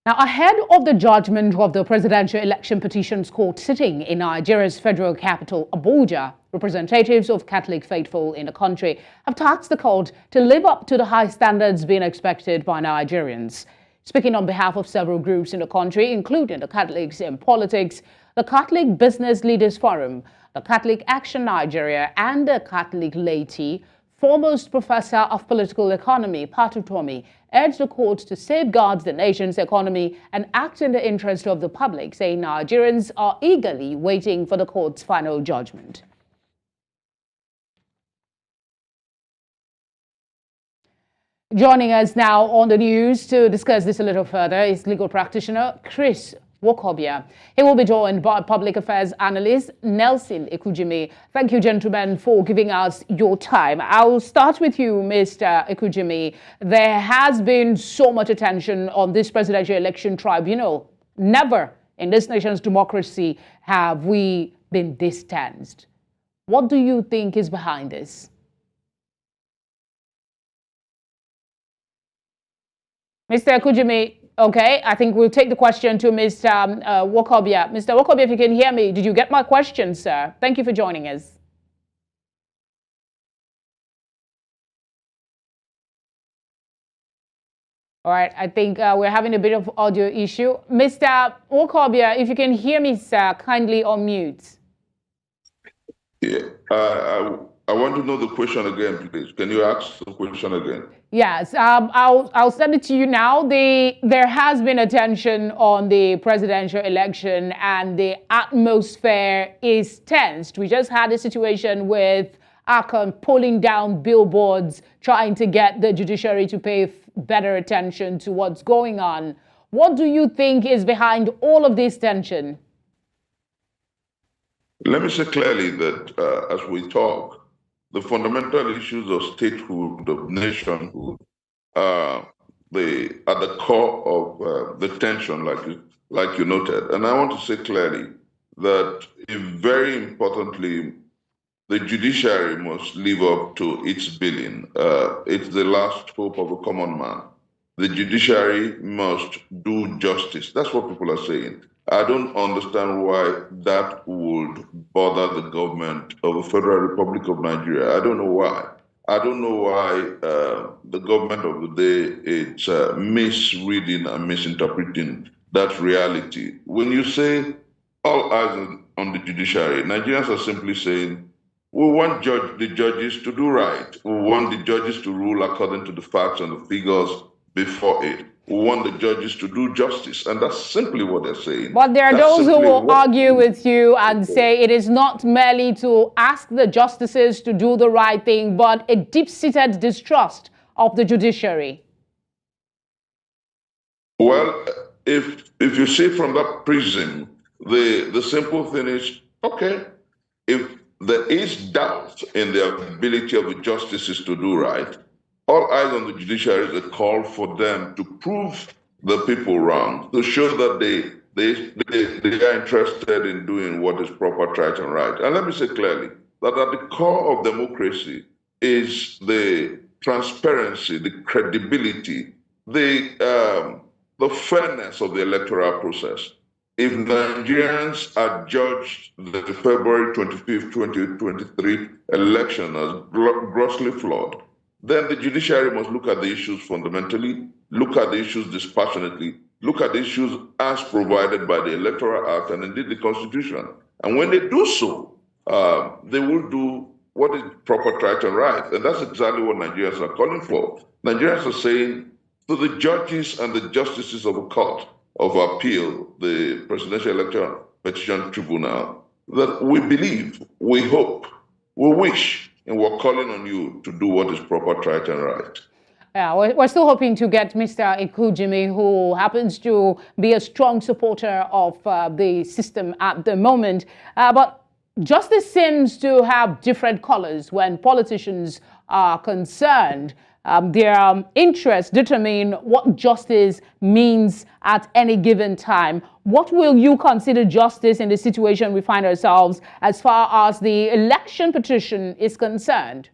Now, ahead of the judgment of the Presidential Election Petitions Court sitting in Nigeria's federal capital, Abuja, representatives of Catholic faithful in the country have tasked the court to live up to the high standards being expected by Nigerians. Speaking on behalf of several groups in the country, including the Catholics in Politics, the Catholic Business Leaders Forum, the Catholic Action Nigeria, and the Catholic Laity, foremost professor of political economy, Patu Tomi, urged the court to safeguard the nation's economy and act in the interest of the public, saying Nigerians are eagerly waiting for the court's final judgment. Joining us now on the news to discuss this a little further is legal practitioner Chris Nwokobia. He will be joined by public affairs analyst Nelson Ekujimi. Thank you, gentlemen, for giving us your time. I'll start with you, Mr. Ekujimi. There has been so much attention on this presidential election tribunal. Never in this nation's democracy have we been this tensed. What do you think is behind this? Mr. Ekujimi, okay, I think we'll take the question to Mr. Nwokobia. Mr. Nwokobia, if you can hear me, did you get my question, sir? Thank you for joining us. All right, I think we're having a bit of audio issue. Mr. Nwokobia, if you can hear me, sir, kindly unmute. Yeah, I want to know the question again, please. Can you ask the question again? Yes, I'll send it to you now. There has been attention on the presidential election and the atmosphere is tensed. We just had a situation with ACON pulling down billboards, trying to get the judiciary to pay better attention to what's going on. What do you think is behind all of this tension? Let me say clearly that as we talk, the fundamental issues of statehood, of nationhood, are at the core of the tension, like you noted. And I want to say clearly that very importantly, the judiciary must live up to its billing. It's the last hope of a common man. The judiciary must do justice. That's what people are saying. I don't understand why that would bother the government of the Federal Republic of Nigeria. I don't know why. I don't know why the government of the day is misreading and misinterpreting that reality. When you say all eyes on the judiciary, Nigerians are simply saying, we want the judges to do right. We want the judges to rule according to the facts and the figures before it. We want the judges to do justice, and that's simply what they're saying. But there are those who will argue with you and say it is not merely to ask the justices to do the right thing, but a deep-seated distrust of the judiciary. Well, if you see from that prism, the simple thing is, okay, if there is doubt in the ability of the justices to do right, all eyes on the judiciary is a call for them to prove the people wrong, to show that they are interested in doing what is proper, right, and right. And let me say clearly that at the core of democracy is the transparency, the credibility, the fairness of the electoral process. If Nigerians are judged the February 25th, 2023 election as grossly flawed, then the judiciary must look at the issues fundamentally, look at the issues dispassionately, look at the issues as provided by the Electoral Act and indeed the Constitution. And when they do so, they will do what is proper, right, and right. And that's exactly what Nigerians are calling for. Nigerians are saying to the judges and the justices of the Court of Appeal, the Presidential Election Petition Tribunal, that we believe, we hope, we wish, and we're calling on you to do what is proper, right, and right. Yeah, we're still hoping to get Mr. Ekujimi, who happens to be a strong supporter of the system at the moment. But justice seems to have different colors when politicians are concerned. Their interests determine what justice means at any given time. What will you consider justice in the situation we find ourselves as far as the election petition is concerned?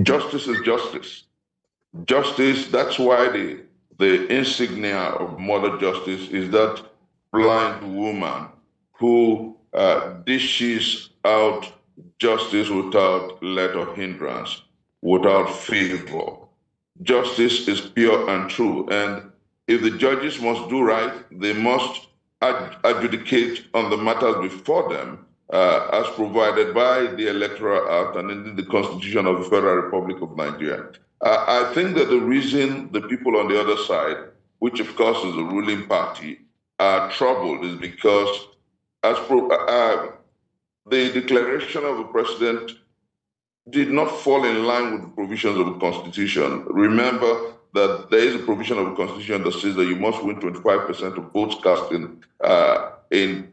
Justice is justice. Justice, that's why the insignia of mother justice is that blind woman who dishes out justice without let or hindrance, without favor. Justice is pure and true. And if the judges must do right, they must adjudicate on the matters before them as provided by the Electoral Act and indeed the Constitution of the Federal Republic of Nigeria. I think that the reason the people on the other side, which of course is the ruling party, are troubled is because the declaration of the president did not fall in line with the provisions of the Constitution. Remember that there is a provision of the Constitution that says that you must win 25% of votes cast in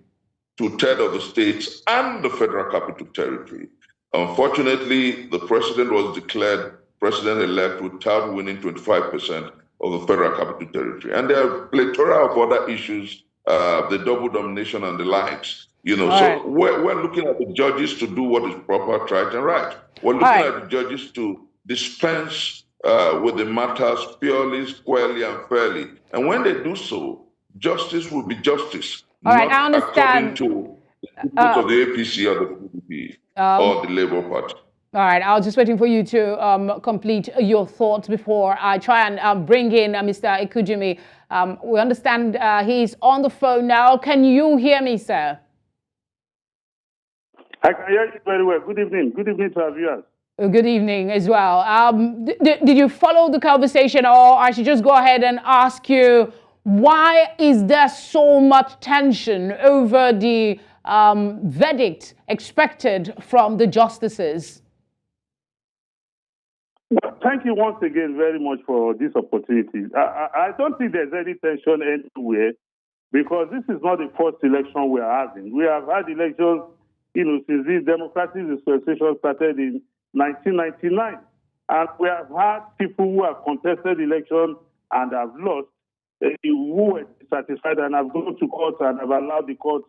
two-thirds of the states and the Federal Capital Territory. Unfortunately, the president was declared president-elect without winning 25% of the Federal Capital Territory. And there are a plethora of other issues, the double domination and the likes. We're looking at the judges to do what is proper, right, and right. We're looking at the judges to dispense with the matters purely, squarely, and fairly. And when they do so, justice will be justice. All right, I understand. According to the of the APC or the PDP or the Labour Party. All right, I was just waiting for you to complete your thoughts before I try and bring in Mr. Ikujimi. We understand he's on the phone now. Can you hear me, sir? I can hear you very well. Good evening. Good evening to our viewers. Good evening as well. Did you follow the conversation, or I should just go ahead and ask you, why is there so much tension over the verdict expected from the justices? Well, thank you once again very much for this opportunity. I don't think there's any tension anywhere, because this is not the first election we are having. We have had elections, since this democratic dispensation started in 1999. And we have had people who have contested elections and have lost, who were satisfied and have gone to court and have allowed the court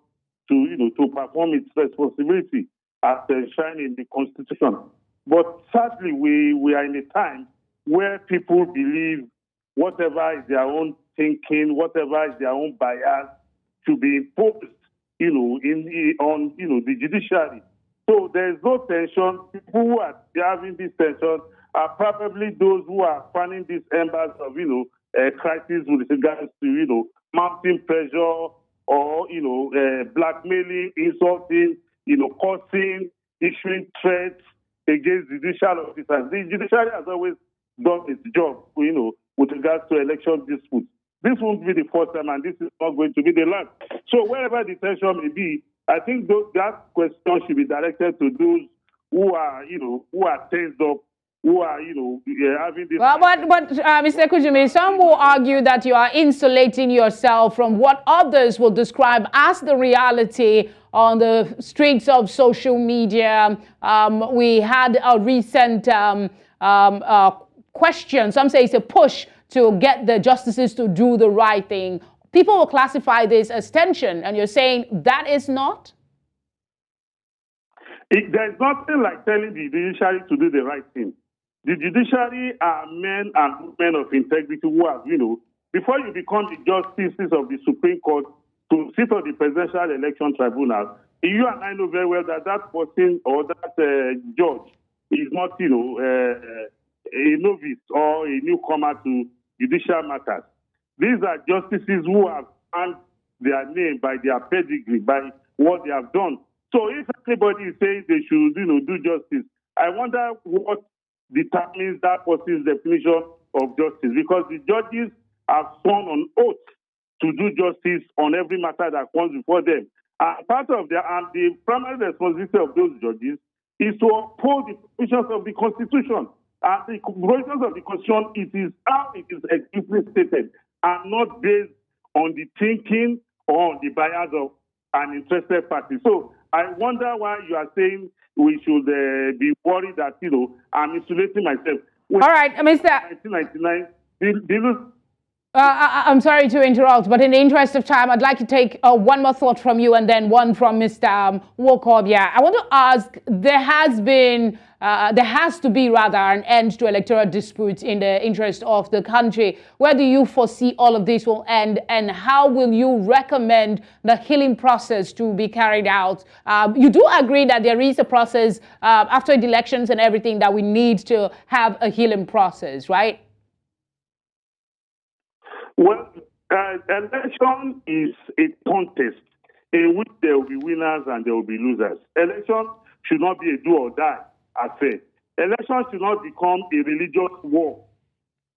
to perform its responsibility as enshrined in the Constitution. But sadly, we are in a time where people believe whatever is their own thinking, whatever is their own bias, to be imposed, on the judiciary. So there is no tension. People who are having this tension are probably those who are fanning these embers of, crisis with regards to, mounting pressure or, blackmailing, insulting, cursing, issuing threats against judicial officers. The judiciary has always done its job, with regards to election disputes. This won't be the first time, and this is not going to be the last. So wherever the tension may be, I think that question should be directed to those who are tensed up, who are, having this... Well, but Mr. Ikujimi, some will argue that you are insulating yourself from what others will describe as the reality on the streets of social media. We had a recent question. Some say it's a push to get the justices to do the right thing. People will classify this as tension, and you're saying that is not? There's nothing like telling the judiciary to do the right thing. The judiciary are men and women of integrity who have, before you become the justices of the Supreme Court to sit on the Presidential Election Tribunal, you and I know very well that person or that judge is not, a novice or a newcomer to judicial matters. These are justices who have earned their name by their pedigree, by what they have done. So if anybody is saying they should, do justice, I wonder what determines that person's definition of justice, because the judges have sworn on oath to do justice on every matter that comes before them. And part of the primary responsibility of those judges is to uphold the provisions of the Constitution. And the provisions of the Constitution, it is how it is explicitly stated, and not based on the thinking or on the bias of an interested party. So I wonder why you are saying we should be worried that, I'm insulating myself. All right, Mr. 1999, I'm sorry to interrupt, but in the interest of time, I'd like to take one more thought from you and then one from Mr. Nwokobia. I want to ask, there has to be rather an end to electoral disputes in the interest of the country. Where do you foresee all of this will end, and how will you recommend the healing process to be carried out? You do agree that there is a process after the elections and everything that we need to have a healing process, right? Well, election is a contest in which there will be winners and there will be losers. Election should not be a do or die affair. Election should not become a religious war.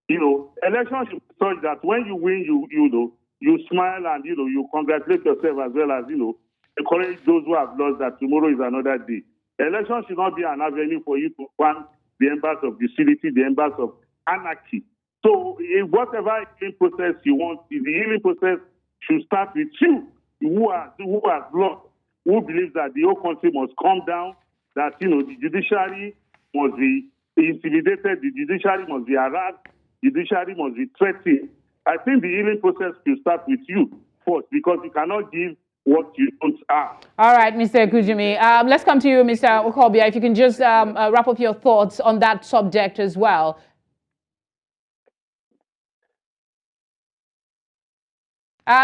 Election should be such that when you win, you smile and you congratulate yourself as well as encourage those who have lost that tomorrow is another day. Election should not be an avenue for you to find the embers of disunity, the embers of anarchy. So whatever healing process you want, the healing process should start with you, who has lost, who believes that the whole country must come down, that the judiciary must be intimidated, the judiciary must be harassed, the judiciary must be threatened. I think the healing process should start with you first, because you cannot give what you don't have. All right, Mr. Ekujimi. Let's come to you, Mr. Nwokobia. If you can just wrap up your thoughts on that subject as well.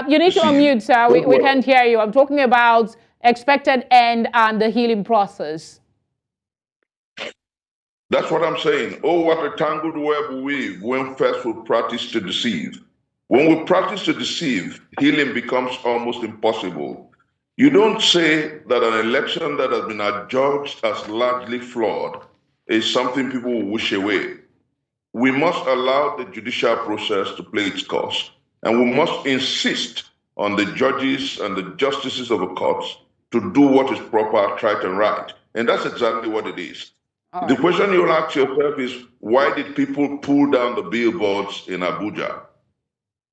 You need to unmute, sir. We can't hear you. I'm talking about expected end and the healing process. That's what I'm saying. Oh, what a tangled web we weave when first we practice to deceive. When we practice to deceive, healing becomes almost impossible. You don't say that an election that has been adjudged as largely flawed is something people will wish away. We must allow the judicial process to play its course. And we must insist on the judges and the justices of the courts to do what is proper, right, and right. And that's exactly what it is. Right. The question you'll ask yourself is, why did people pull down the billboards in Abuja?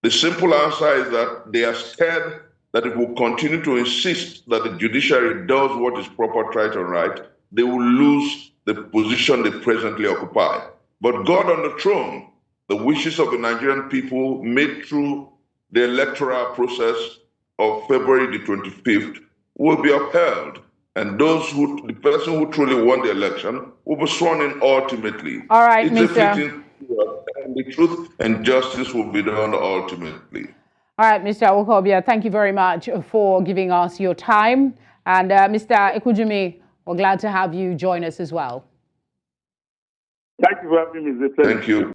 The simple answer is that they are scared that if we continue to insist that the judiciary does what is proper, right, and right, they will lose the position they presently occupy. But God on the throne, the wishes of the Nigerian people made through the electoral process of February the 25th will be upheld. And the person who truly won the election will be sworn in ultimately. All right, Mr. And the truth and justice will be done ultimately. All right, Mr. Nwokobia, thank you very much for giving us your time. And Mr. Ekujimi, we're glad to have you join us as well. Thank you for having me. Thank you.